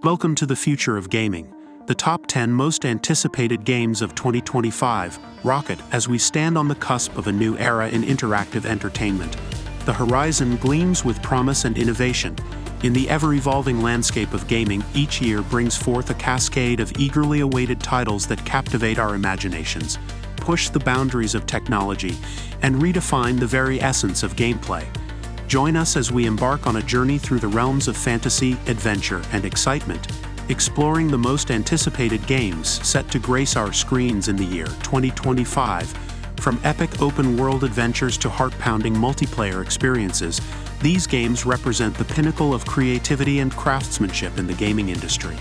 Welcome to the future of gaming, the top 10 most anticipated games of 2025, rocket as we stand on the cusp of a new era in interactive entertainment. The horizon gleams with promise and innovation. In the ever-evolving landscape of gaming, each year brings forth a cascade of eagerly awaited titles that captivate our imaginations, push the boundaries of technology, and redefine the very essence of gameplay. Join us as we embark on a journey through the realms of fantasy, adventure, and excitement, exploring the most anticipated games set to grace our screens in the year 2025. From epic open-world adventures to heart-pounding multiplayer experiences, these games represent the pinnacle of creativity and craftsmanship in the gaming industry.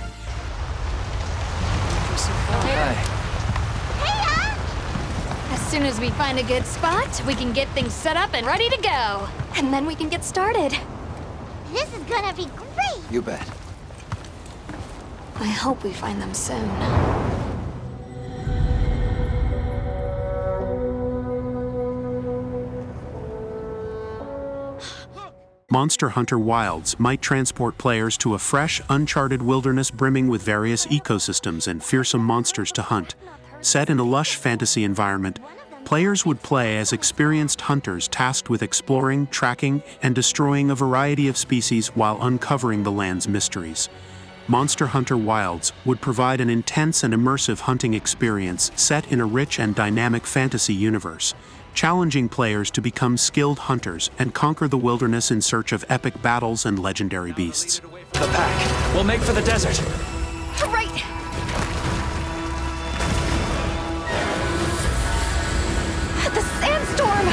As soon as we find a good spot, we can get things set up and ready to go. And then we can get started. This is gonna be great! You bet. I hope we find them soon. Monster Hunter Wilds might transport players to a fresh, uncharted wilderness brimming with various ecosystems and fearsome monsters to hunt. Set in a lush fantasy environment, players would play as experienced hunters tasked with exploring, tracking, and destroying a variety of species while uncovering the land's mysteries. Monster Hunter Wilds would provide an intense and immersive hunting experience set in a rich and dynamic fantasy universe, challenging players to become skilled hunters and conquer the wilderness in search of epic battles and legendary beasts. The pack. We'll make for the desert. Right! The sandstorm!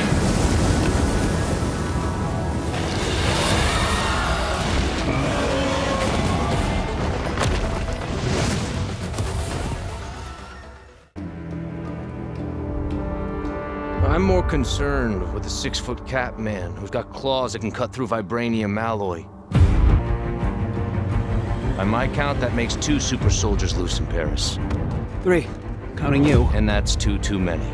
I'm more concerned with the 6-foot cat man who's got claws that can cut through vibranium alloy. By my count, that makes 2 super soldiers loose in Paris. 3, counting you. And that's 2 too many.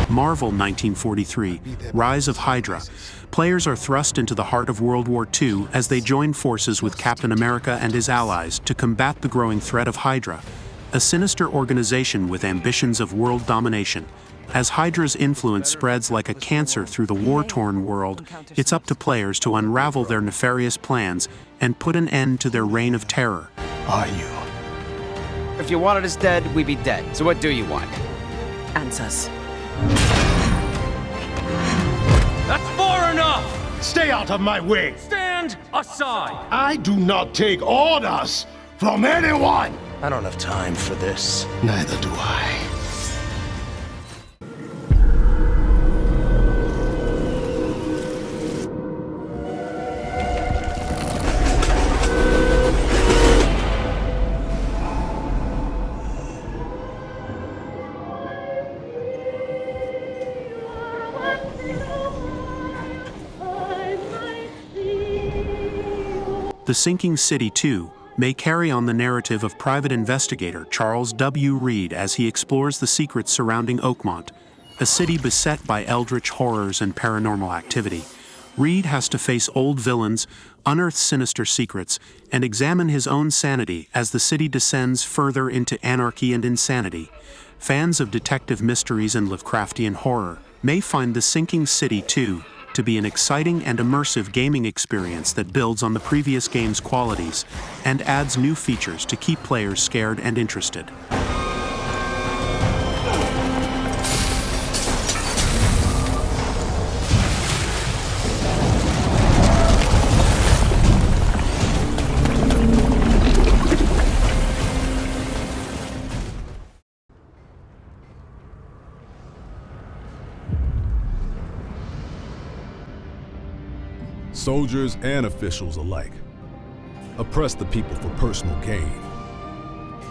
Marvel 1943, Rise of Hydra. Players are thrust into the heart of World War II as they join forces with Captain America and his allies to combat the growing threat of Hydra, a sinister organization with ambitions of world domination. As Hydra's influence spreads like a cancer through the war-torn world, it's up to players to unravel their nefarious plans and put an end to their reign of terror. Are you? If you wanted us dead, we'd be dead. So what do you want? Answers. That's far enough! Stay out of my way! Stand aside! I do not take orders from anyone! I don't have time for this. Neither do I. The Sinking City 2 may carry on the narrative of private investigator Charles W. Reed as he explores the secrets surrounding Oakmont, a city beset by eldritch horrors and paranormal activity. Reed has to face old villains, unearth sinister secrets, and examine his own sanity as the city descends further into anarchy and insanity. Fans of detective mysteries and Lovecraftian horror may find The Sinking City 2 to be an exciting and immersive gaming experience that builds on the previous game's qualities and adds new features to keep players scared and interested. Soldiers and officials alike oppress the people for personal gain,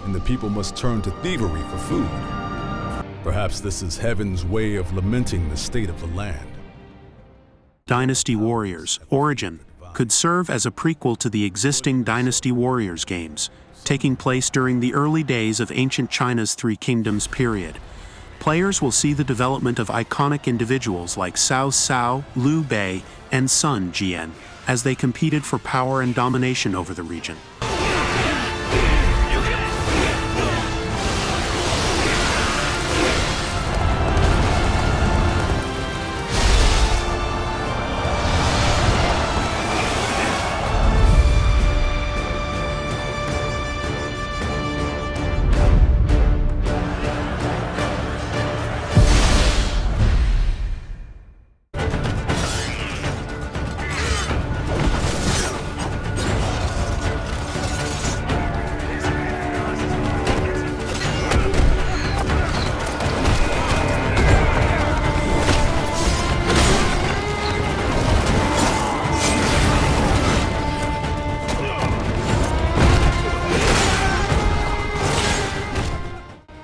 and the people must turn to thievery for food. Perhaps this is heaven's way of lamenting the state of the land. Dynasty Warriors Origin could serve as a prequel to the existing Dynasty Warriors games, taking place during the early days of ancient China's Three Kingdoms period. Players will see the development of iconic individuals like Cao Cao, Liu Bei, and Sun Jian as they competed for power and domination over the region.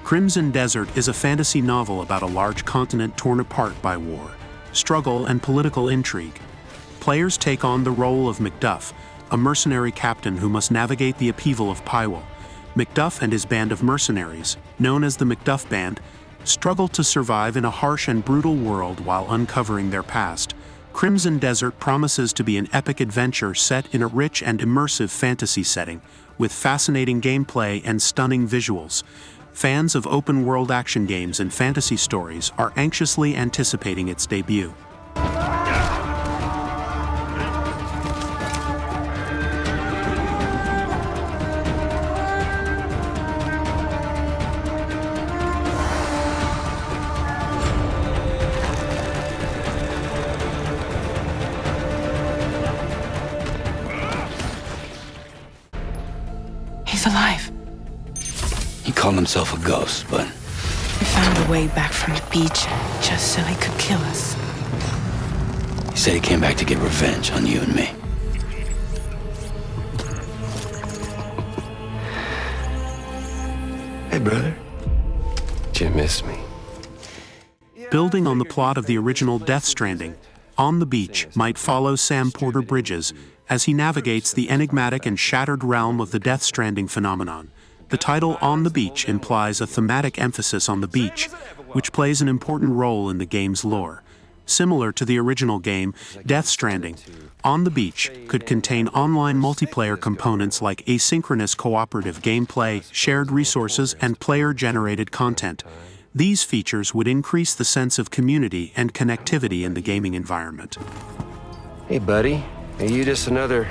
Crimson Desert is a fantasy novel about a large continent torn apart by war, struggle, and political intrigue. Players take on the role of Macduff, a mercenary captain who must navigate the upheaval of Pywall. Macduff and his band of mercenaries, known as the Macduff Band, struggle to survive in a harsh and brutal world while uncovering their past. Crimson Desert promises to be an epic adventure set in a rich and immersive fantasy setting, with fascinating gameplay and stunning visuals. Fans of open-world action games and fantasy stories are anxiously anticipating its debut. He's alive. He called himself a ghost, but... We found a way back from the beach just so he could kill us. He said he came back to get revenge on you and me. Hey, brother. Did you miss me? Building on the plot of the original Death Stranding, On the Beach might follow Sam Porter Bridges as he navigates the enigmatic and shattered realm of the Death Stranding phenomenon. The title On the Beach implies a thematic emphasis on the beach, which plays an important role in the game's lore. Similar to the original game, Death Stranding, On the Beach could contain online multiplayer components like asynchronous cooperative gameplay, shared resources, and player-generated content. These features would increase the sense of community and connectivity in the gaming environment. Hey, buddy. Are you just another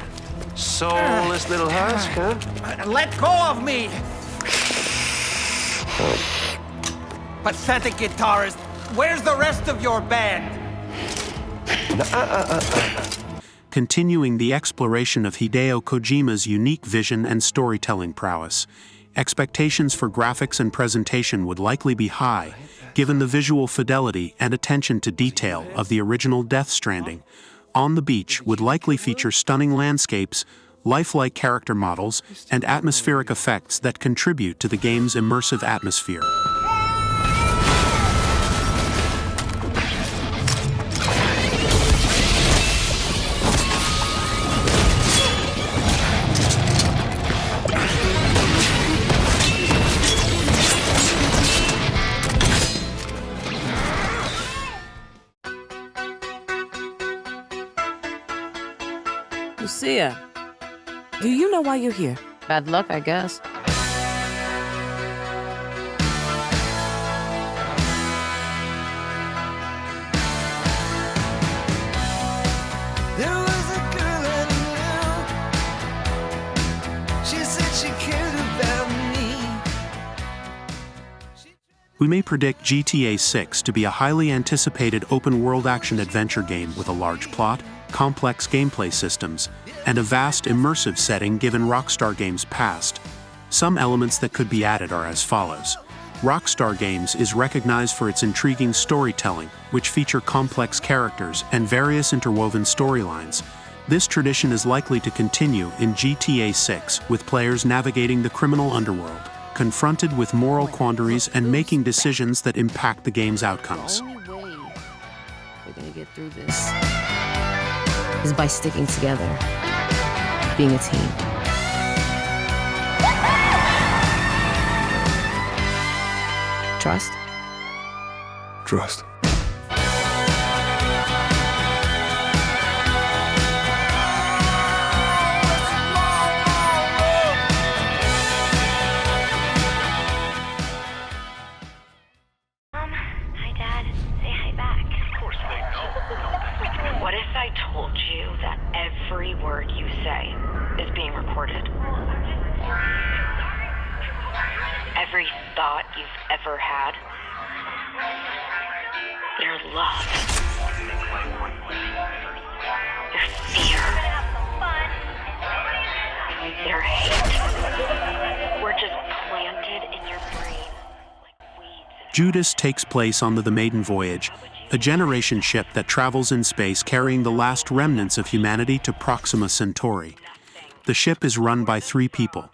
soulless little husk, huh? Let go of me! Pathetic guitarist, where's the rest of your band? Continuing the exploration of Hideo Kojima's unique vision and storytelling prowess, expectations for graphics and presentation would likely be high, given the visual fidelity and attention to detail of the original Death Stranding. On the Beach would likely feature stunning landscapes, lifelike character models, and atmospheric effects that contribute to the game's immersive atmosphere. Lucia, do you know why you're here? Bad luck, I guess. There was a girl I knew. She said she cared about me. We may predict GTA 6 to be a highly anticipated open-world action-adventure game with a large plot, complex gameplay systems, and a vast immersive setting given Rockstar Games' past. Some elements that could be added are as follows. Rockstar Games is recognized for its intriguing storytelling, which feature complex characters and various interwoven storylines. This tradition is likely to continue in GTA 6, with players navigating the criminal underworld, confronted with moral quandaries and making decisions that impact the game's outcomes. The only way we're gonna get through this is by sticking together, being a team. Trust? trust. Hi, Dad. Say hi back. Of course they know. What if I told you that every word you say is being recorded? Every thought you've ever had. Your love. Your fear. Your hate. We're just planted in your brain. Judas takes place on the Maiden Voyage, a generation ship that travels in space carrying the last remnants of humanity to Proxima Centauri. The ship is run by 3 people: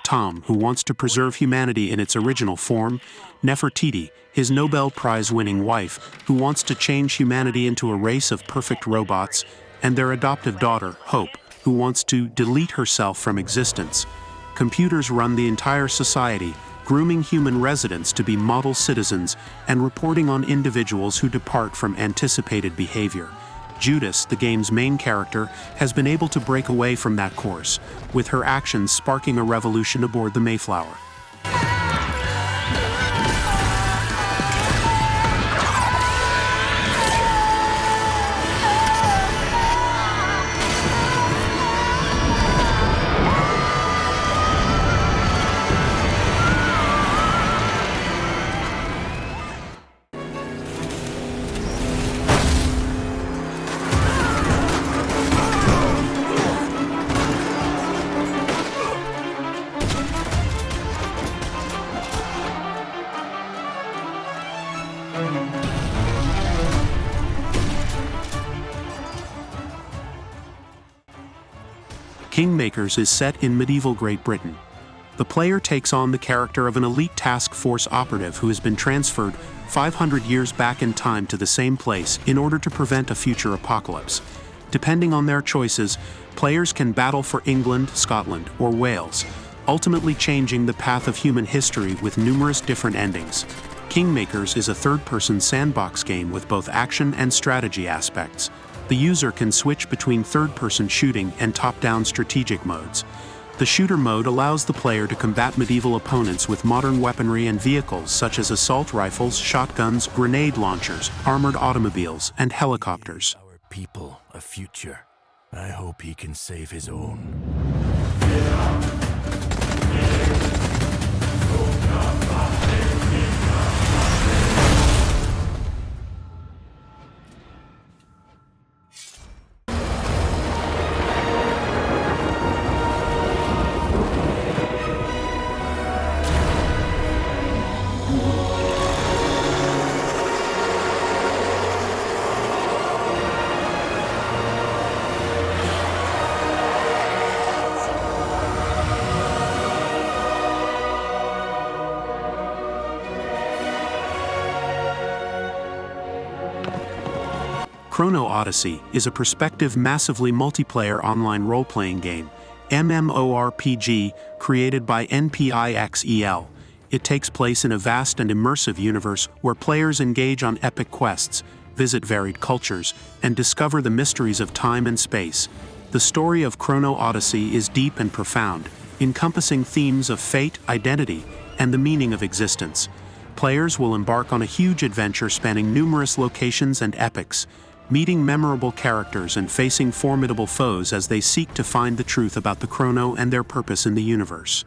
Tom, who wants to preserve humanity in its original form; Nefertiti, his Nobel Prize-winning wife, who wants to change humanity into a race of perfect robots; and their adoptive daughter, Hope, who wants to delete herself from existence. Computers run the entire society, grooming human residents to be model citizens and reporting on individuals who depart from anticipated behavior. Judas, the game's main character, has been able to break away from that course, with her actions sparking a revolution aboard the Mayflower. Kingmakers is set in medieval Great Britain. The player takes on the character of an elite task force operative who has been transferred 500 years back in time to the same place in order to prevent a future apocalypse. Depending on their choices, players can battle for England, Scotland, or Wales, ultimately changing the path of human history with numerous different endings. Kingmakers is a third-person sandbox game with both action and strategy aspects. The user can switch between third-person shooting and top-down strategic modes. The shooter mode allows the player to combat medieval opponents with modern weaponry and vehicles such as assault rifles, shotguns, grenade launchers, armored automobiles, and helicopters. Our people a future. I hope he can save his own. Chrono Odyssey is a perspective, massively multiplayer online role-playing game, MMORPG, created by NPIXEL. It takes place in a vast and immersive universe where players engage on epic quests, visit varied cultures, and discover the mysteries of time and space. The story of Chrono Odyssey is deep and profound, encompassing themes of fate, identity, and the meaning of existence. Players will embark on a huge adventure spanning numerous locations and epochs, meeting memorable characters and facing formidable foes as they seek to find the truth about the Chrono and their purpose in the universe.